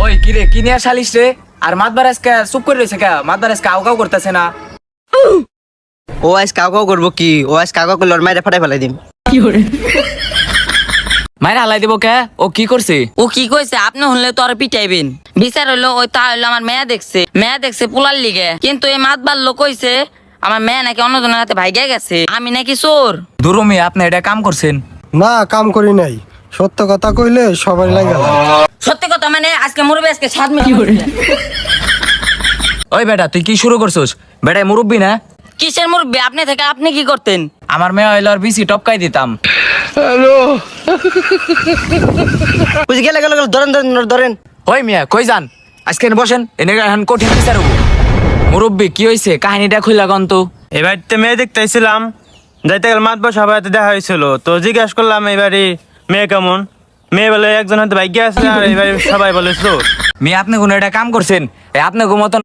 ওই কিরে কি নিয়ে শালিস রে? আর মাতবার আজকে চুপ করে রয়েছে কে? মাতবার আজকে আউ কাউ করতেছে না। ও আজ কাউ করবো কি? ও আজ কাউ করলে ওর মায়ের ফাটাই ফেলাই দিম। মায়ের হালাই দিব কে? ও কি করছে? ও কি কইছে আপনি হলে তো আর পিটাইবেন। বিচার হইলো ওই তা হইলো আমার মেয়া দেখছে পোলার লিগে, কিন্তু এই মাতবার লোক কইছে আমার মেয়ে নাকি অন্যজনের হাতে ভাইগা গেছে, আমি নাকি চোর। দুরুমি আপনি এটা কাম করছেন? না, কাম করি নাই। সত্য কথা কইলে সবাই লাগে। সত্যি কথা মানে আজকে মরবে, আজকে 7 মিনিট। ওই বেটা তুই কি শুরু করছিস? বেটা মুরব্বি না? কিসের মুরব্বি? আপনি থেকে আপনি কি করতেন? আমার মেয়ে হইলো আর বিসি টপকাই দিতাম। বুঝি গেলে গেলে ধরেন ধরেন ধরেন। ওই মিয়া কই যান? আজকে বসেন, এনে এখন কঠিন বিচার হবো। মুরব্বি কি হয়েছে? কাহিনীটা খুইলা গন তো। এবারতে মেয়ে দেখতে আইছিলাম, যাইতে গেলে মাতবা সবার হাতে দেখা হয়েছিল, তো জিজ্ঞাসা করলাম এবারে মেয়ে কেমন। মেয়ে বলে একজন হাতে ভাগ্য আছে, আর এবারে সবাই বলে চোর। মিয়া আপনি কোনো একটা কাম করছেন? আপনি মতন